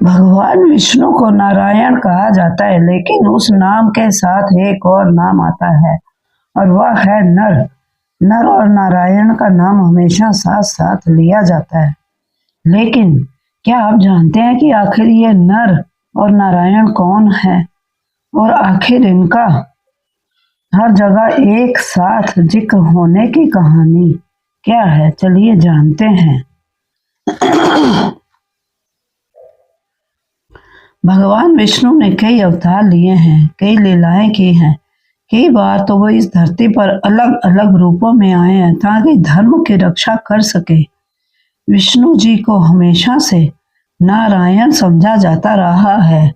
भगवान विष्णु को नारायण कहा जाता है, लेकिन उस नाम के साथ एक और नाम आता है और वह है नर। नर और नारायण का नाम हमेशा साथ साथ लिया जाता है। लेकिन क्या आप जानते हैं कि आखिर ये नर और नारायण कौन है और आखिर इनका हर जगह एक साथ जिक्र होने की कहानी क्या है? चलिए जानते हैं। भगवान विष्णु ने कई अवतार लिए हैं, कई लीलाएं की हैं। कई बार तो वो इस धरती पर अलग अलग रूपों में आए हैं ताकि धर्म की रक्षा कर सके। विष्णु जी को हमेशा से नारायण समझा जाता रहा है,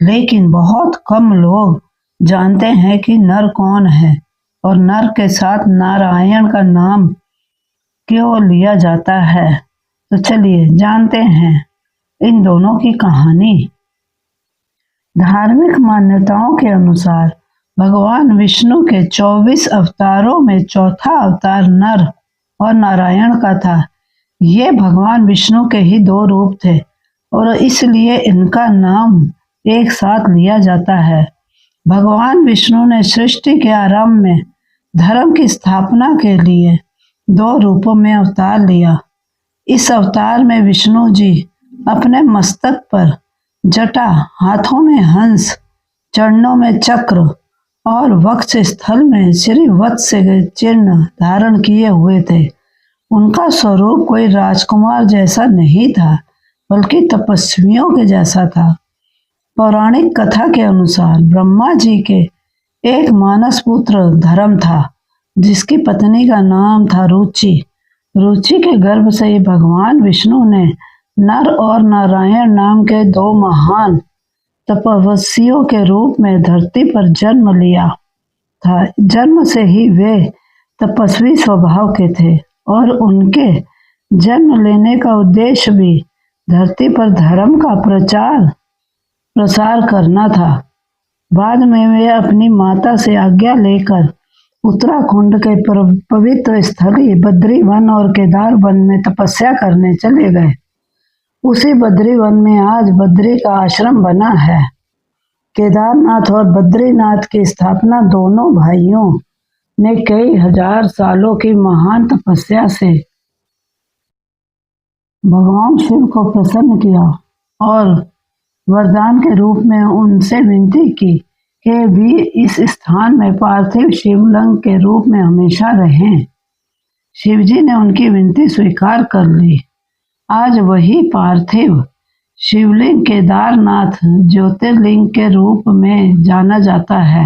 लेकिन बहुत कम लोग जानते हैं कि नर कौन है और नर के साथ नारायण का नाम क्यों लिया जाता है। तो चलिए जानते हैं इन दोनों की कहानी। धार्मिक मान्यताओं के अनुसार भगवान विष्णु के 24 अवतारों में चौथा अवतार नर और नारायण का था। ये भगवान विष्णु के ही दो रूप थे और इसलिए इनका नाम एक साथ लिया जाता है। भगवान विष्णु ने सृष्टि के आरंभ में धर्म की स्थापना के लिए दो रूपों में अवतार लिया। इस अवतार में विष्णु जी अपने मस्तक पर जटा, हाथों में हंस, चरणों में चक्र और वक्ष स्थल में श्री वत्स चिन्ह धारण किए हुए थे। उनका स्वरूप कोई राजकुमार जैसा नहीं था, बल्कि तपस्वियों के जैसा था। पौराणिक कथा के अनुसार ब्रह्मा जी के एक मानस पुत्र धर्म था, जिसकी पत्नी का नाम था रुचि। रुचि के गर्भ से ही भगवान विष्णु ने नर और नारायण नाम के दो महान तपस्वियों के रूप में धरती पर जन्म लिया था। जन्म से ही वे तपस्वी स्वभाव के थे और उनके जन्म लेने का उद्देश्य भी धरती पर धर्म का प्रसार करना था। बाद में वे अपनी माता से आज्ञा लेकर उत्तराखंड के पवित्र स्थली बद्री वन और केदार वन में तपस्या करने चले गए। उसी बद्री वन में आज बद्री का आश्रम बना है। केदारनाथ और बद्रीनाथ की स्थापना दोनों भाइयों ने कई हजार सालों की महान तपस्या से भगवान शिव को प्रसन्न किया और वरदान के रूप में उनसे विनती की कि भी इस स्थान में पार्थिव शिवलिंग के रूप में हमेशा रहें। शिवजी ने उनकी विनती स्वीकार कर ली। आज वही पार्थिव शिवलिंग केदारनाथ ज्योतिर्लिंग के रूप में जाना जाता है।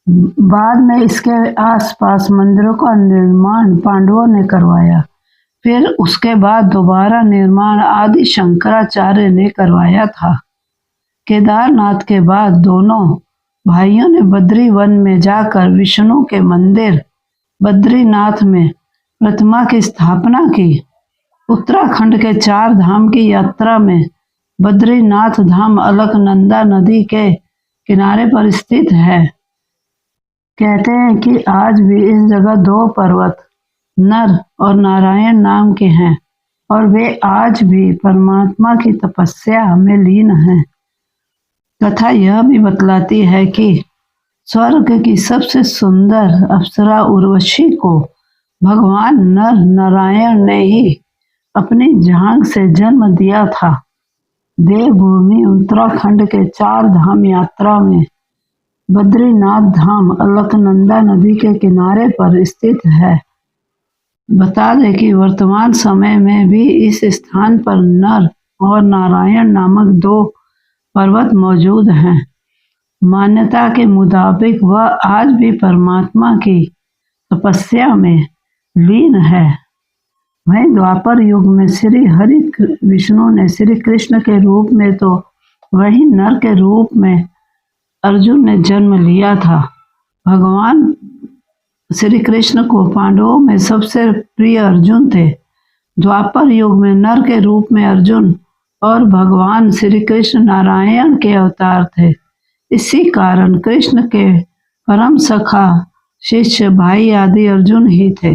बाद में इसके आसपास मंदिरों का निर्माण पांडवों ने करवाया। फिर उसके बाद दोबारा निर्माण आदि शंकराचार्य ने करवाया था। केदारनाथ के बाद दोनों भाइयों ने बद्री वन में जाकर विष्णु के मंदिर बद्रीनाथ में प्रतिमा की स्थापना की। उत्तराखंड के 4 धाम की यात्रा में बद्रीनाथ धाम अलकनंदा नदी के किनारे पर स्थित है। कहते हैं कि आज भी इस जगह 2 पर्वत नर और नारायण नाम के हैं और वे आज भी परमात्मा की तपस्या में लीन हैं। कथा यह भी बतलाती है कि स्वर्ग की सबसे सुंदर अप्सरा उर्वशी को भगवान नर नारायण ने ही अपनी जांघ से जन्म दिया था। देवभूमि उत्तराखंड के 4 धाम यात्रा में बद्रीनाथ धाम अलकनंदा नदी के किनारे पर स्थित है। बता दें कि वर्तमान समय में भी इस स्थान पर नर और नारायण नामक 2 पर्वत मौजूद हैं। मान्यता के मुताबिक वह आज भी परमात्मा की तपस्या में लीन है। वहीं द्वापर युग में श्री हरि विष्णु ने श्री कृष्ण के रूप में तो वही नर के रूप में अर्जुन ने जन्म लिया था। भगवान श्री कृष्ण को पांडवों में सबसे प्रिय अर्जुन थे। द्वापर युग में नर के रूप में अर्जुन और भगवान श्री कृष्ण नारायण के अवतार थे। इसी कारण कृष्ण के परम सखा शिष्य भाई आदि अर्जुन ही थे।